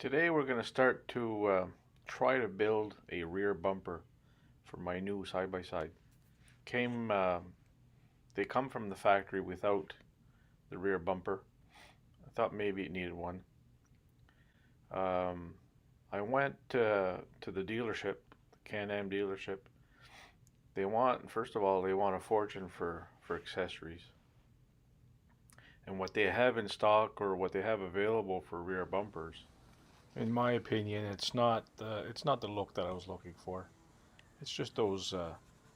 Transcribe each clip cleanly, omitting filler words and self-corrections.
Today we're going to start to try to build a rear bumper for my new side-by-side. They come from the factory without the rear bumper. I thought maybe it needed one. I went to the dealership, the Can-Am dealership. First of all, they want a fortune for accessories. And what they have in stock or what they have available for rear bumpers, in my opinion, it's not the look that I was looking for. It's just it's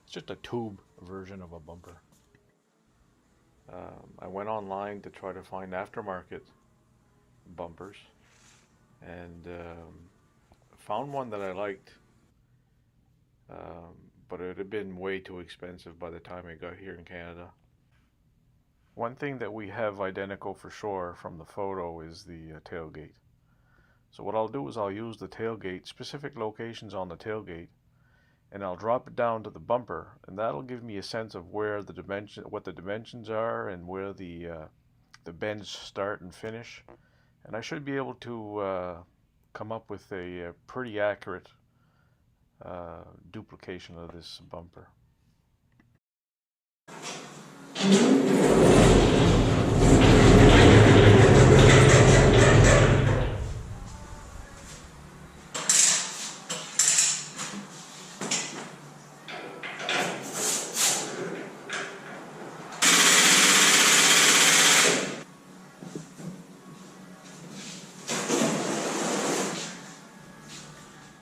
just a tube version of a bumper. I went online to try to find aftermarket bumpers, and found one that I liked, but it had been way too expensive by the time I got here in Canada. One thing that we have identical for sure from the photo is the tailgate. So what I'll do is I'll use the tailgate, specific locations on the tailgate, and I'll drop it down to the bumper, and that'll give me a sense of what the dimensions are, and where the bends start and finish. And I should be able to come up with a pretty accurate duplication of this bumper.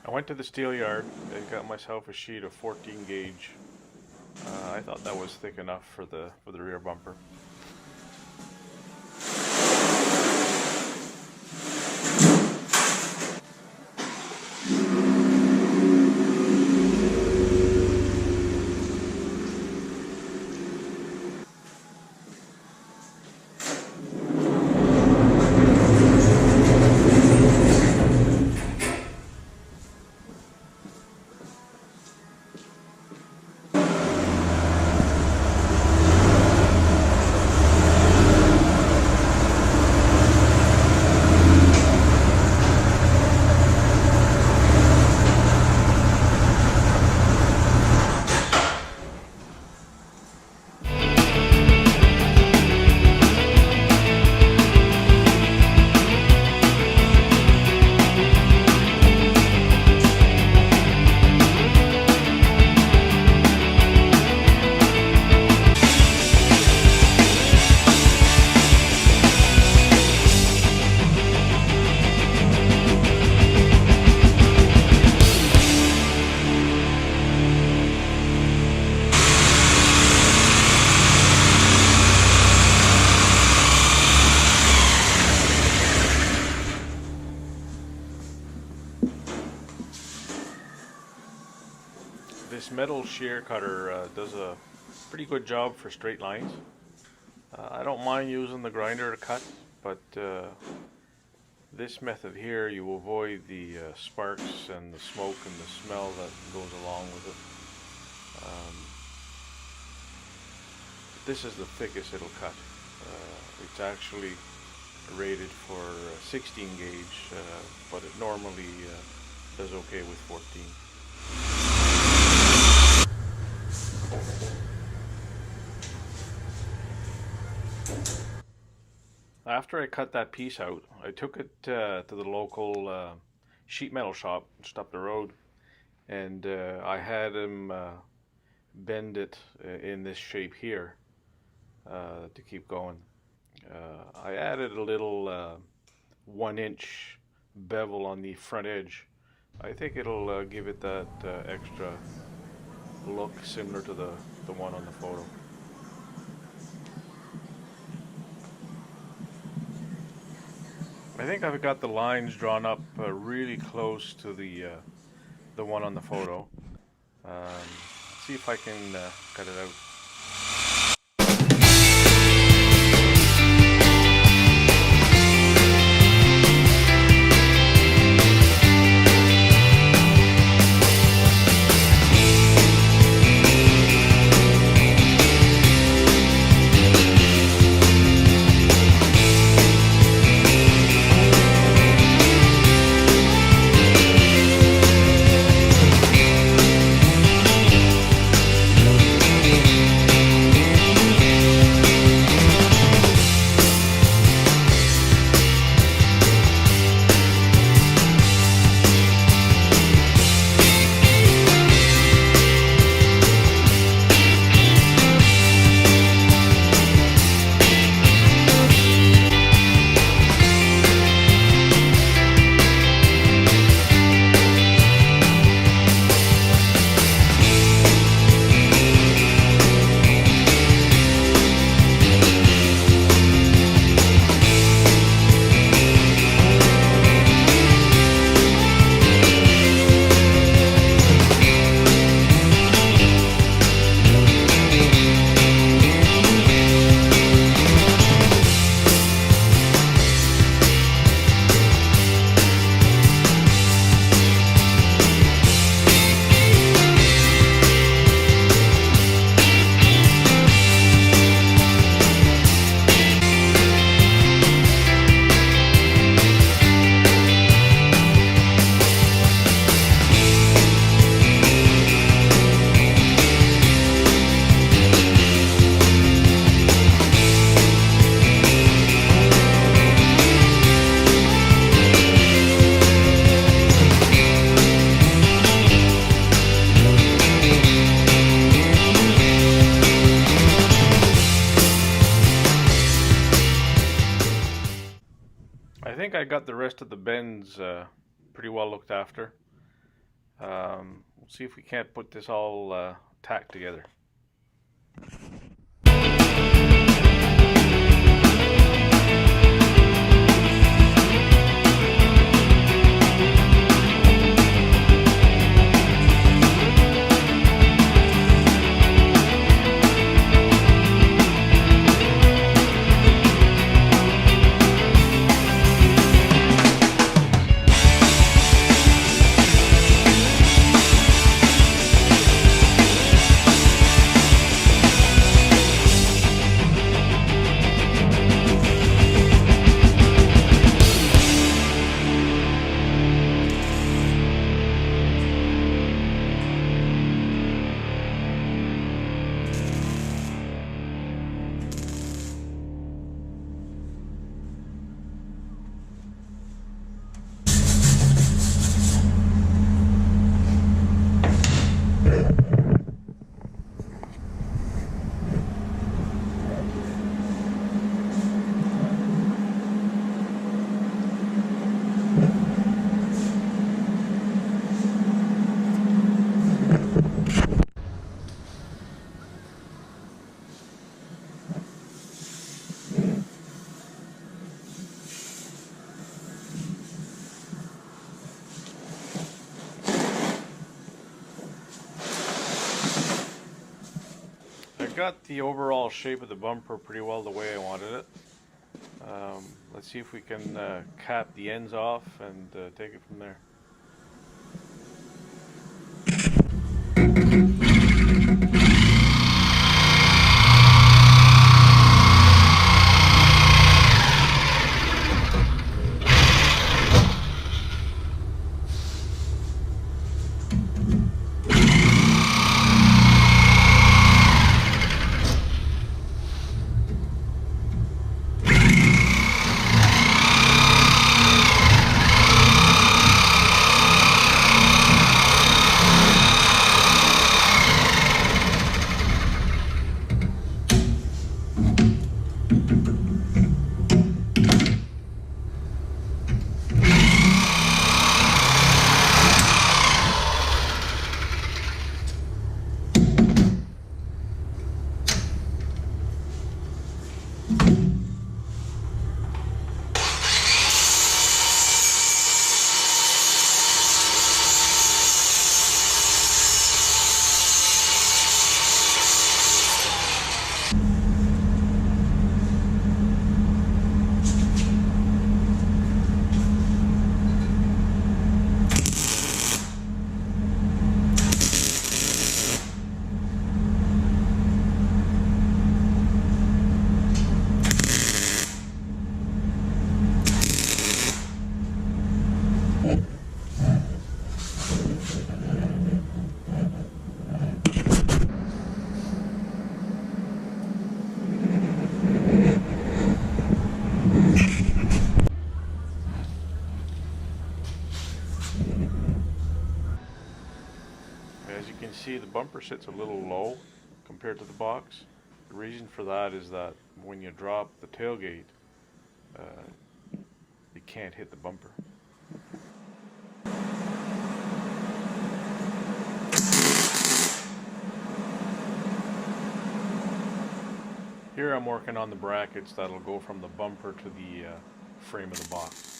I went to the steel yard and got myself a sheet of 14 gauge. I thought that was thick enough for the rear bumper. This metal shear cutter does a pretty good job for straight lines. I don't mind using the grinder to cut, but this method here, you avoid the sparks and the smoke and the smell that goes along with it. This is the thickest it'll cut. It's actually rated for 16 gauge, but it normally does okay with 14. After I cut that piece out, I took it to the local sheet metal shop just up the road, and I had him bend it in this shape here to keep going. I added a little 1-inch bevel on the front edge. I think it'll give it that extra look similar to the one on the photo. I think I've got the lines drawn up really close to the one on the photo. See if I can cut it out. think I got the rest of the bends pretty well looked after. We'll see if we can't put this all tacked together. Got the overall shape of the bumper pretty well the way I wanted it. Let's see if we can cap the ends off and take it from there. As you can see, the bumper sits a little low compared to the box. The reason for that is that when you drop the tailgate, you can't hit the bumper. Here I'm working on the brackets that'll go from the bumper to the frame of the box.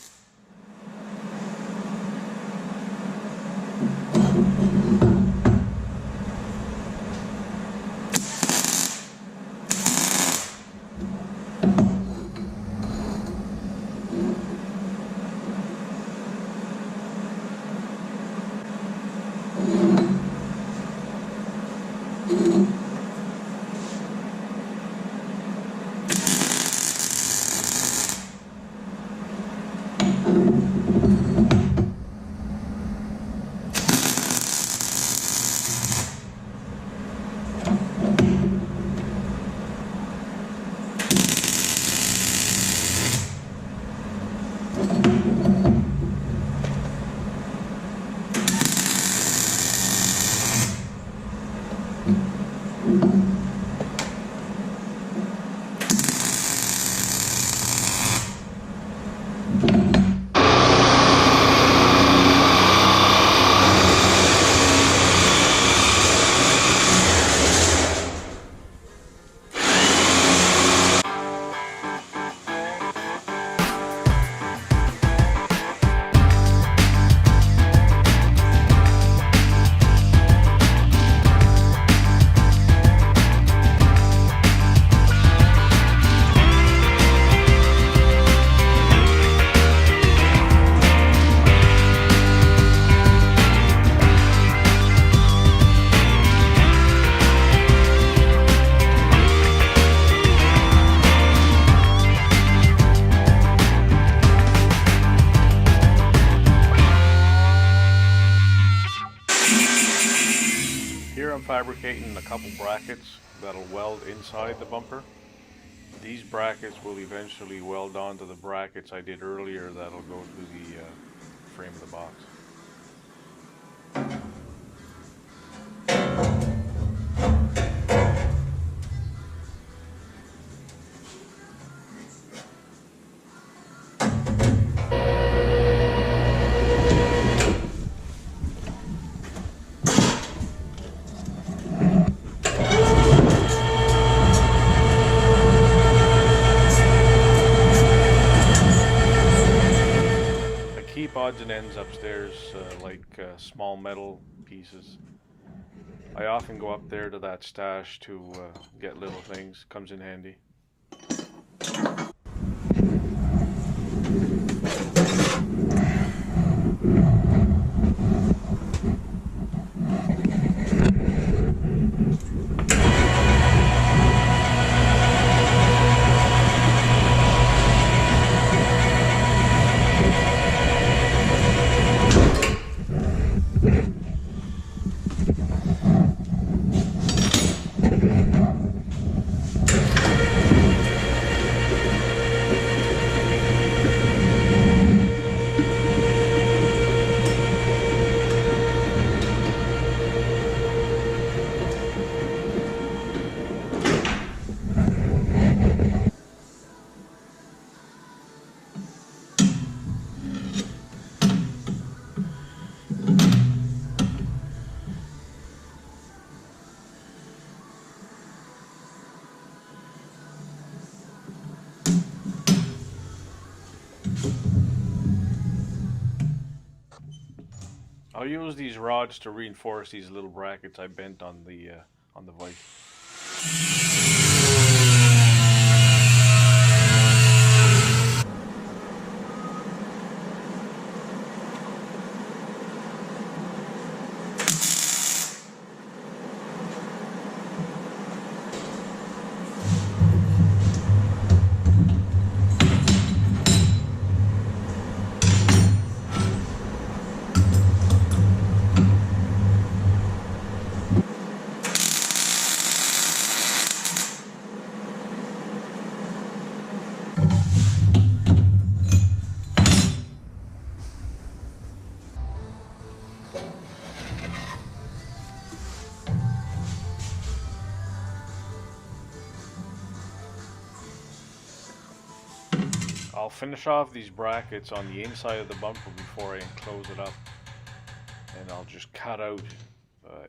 fabricating a couple brackets that'll weld inside the bumper. These brackets will eventually weld onto the brackets I did earlier that'll go to the frame of the box. Odds and ends upstairs, like small metal pieces. I often go up there to that stash to get little things. Comes in handy. I'll use these rods to reinforce these little brackets I bent on the vise. I'll finish off these brackets on the inside of the bumper before I close it up, and I'll just cut out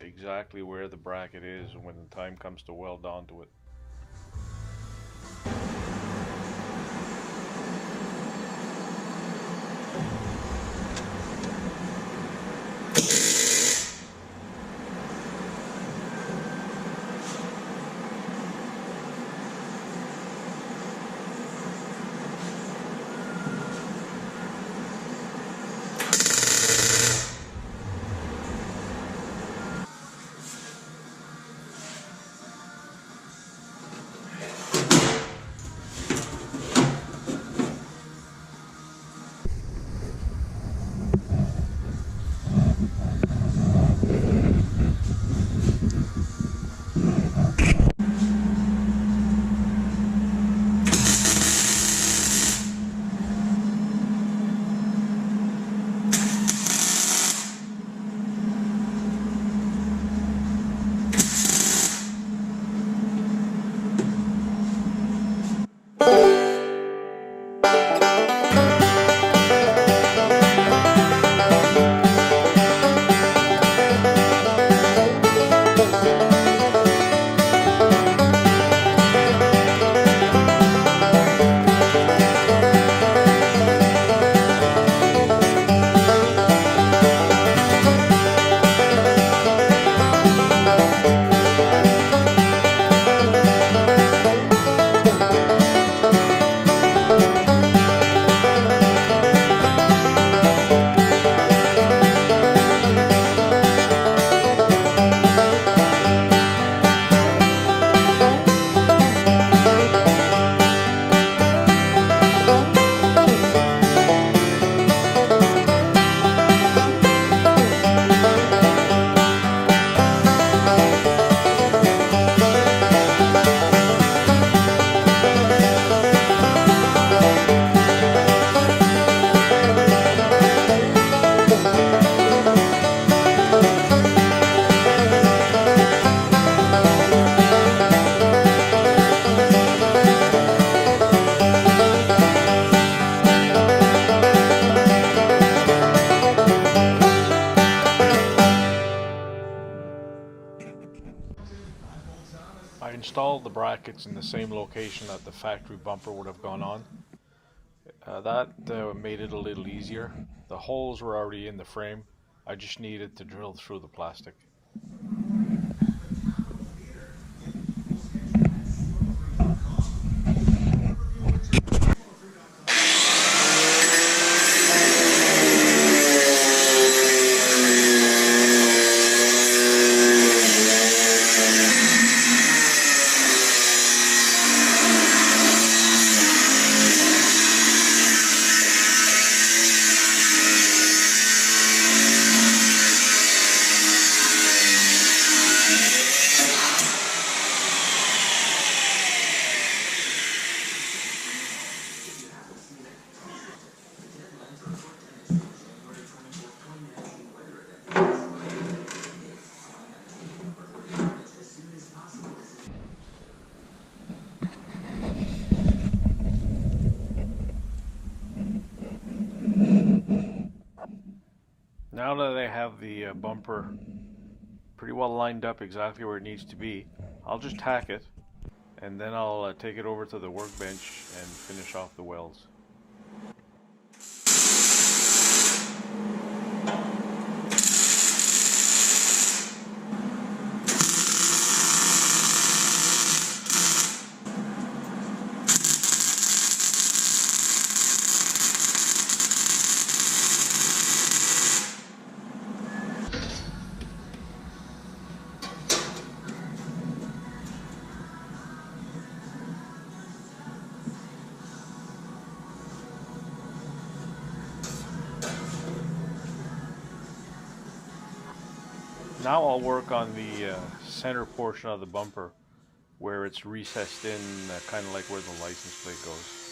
exactly where the bracket is when the time comes to weld onto it. I installed the brackets in the same location that the factory bumper would have gone on. That made it a little easier. The holes were already in the frame. I just needed to drill through the plastic. Now that I have the bumper pretty well lined up exactly where it needs to be, I'll just tack it and then I'll take it over to the workbench and finish off the welds. Now I'll work on the center portion of the bumper where it's recessed in, kind of like where the license plate goes.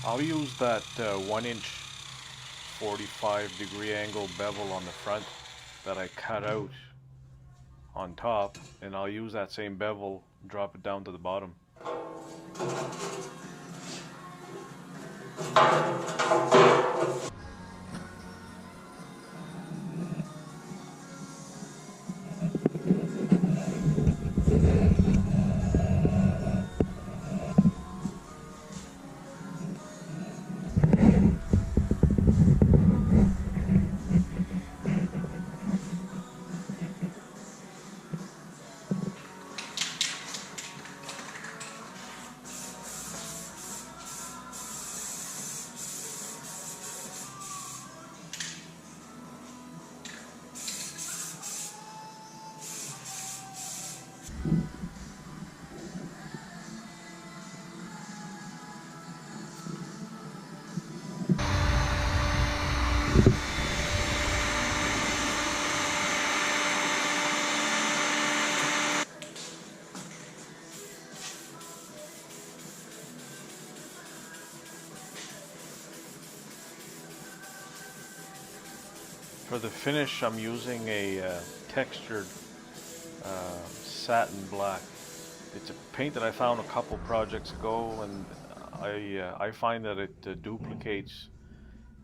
I'll use that 1-inch 45-degree angle bevel on the front that I cut out on top, and I'll use that same bevel, drop it down to the bottom. For the finish, I'm using a textured satin black. It's a paint that I found a couple projects ago, and I find that it duplicates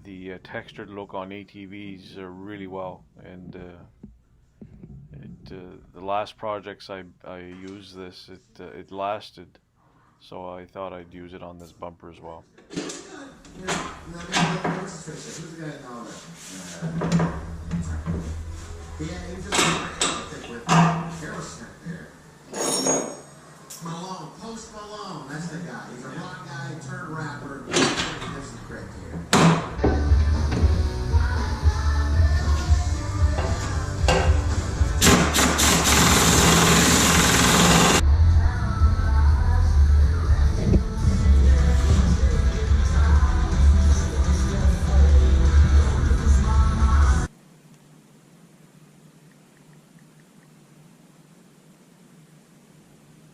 the textured look on ATVs really well. And the last projects I used this, it lasted, so I thought I'd use it on this bumper as well. Malone, Post Malone, that's the guy. He's a rock guy turned rapper. He lives in the correct here.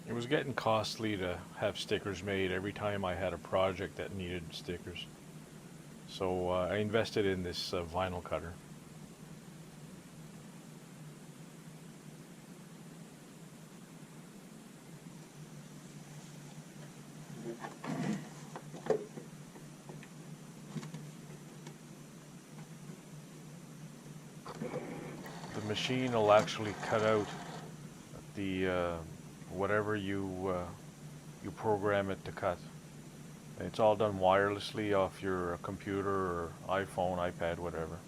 It was getting costly to have stickers made every time I had a project that needed stickers. So I invested in this vinyl cutter. The machine will actually cut out the whatever you program it to cut. And it's all done wirelessly off your computer or iPhone, iPad, whatever.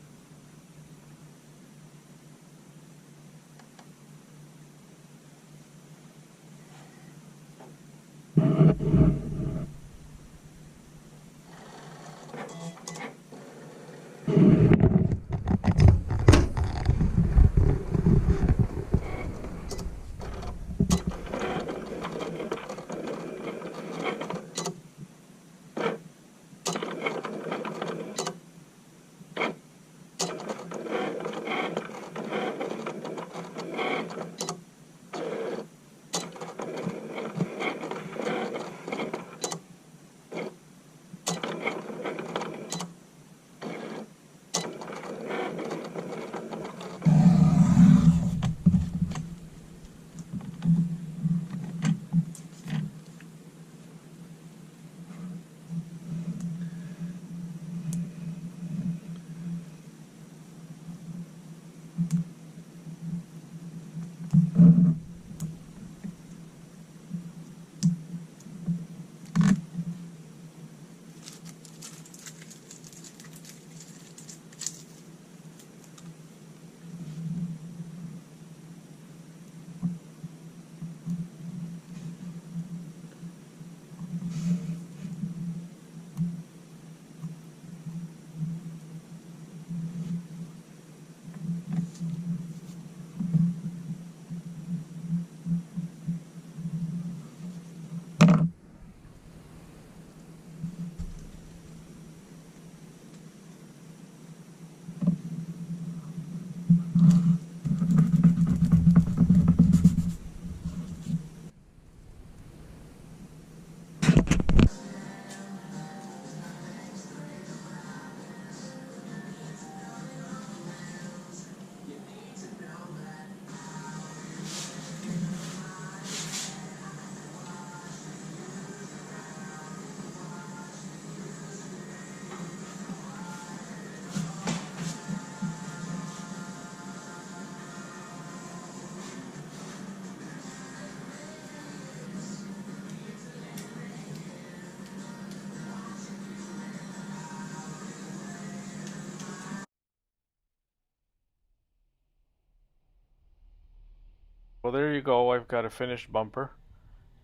Well, there you go. I've got a finished bumper,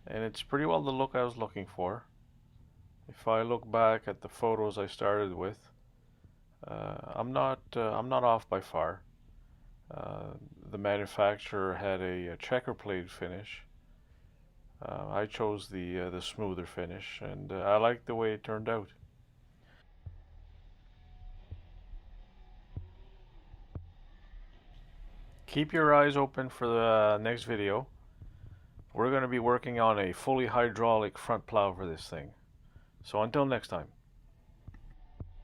and it's pretty well the look I was looking for. If I look back at the photos I started with, I'm not off by far. The manufacturer had a checker plate finish. I chose the smoother finish, and I like the way it turned out. Keep your eyes open for the next video. We're going to be working on a fully hydraulic front plow for this thing. So until next time.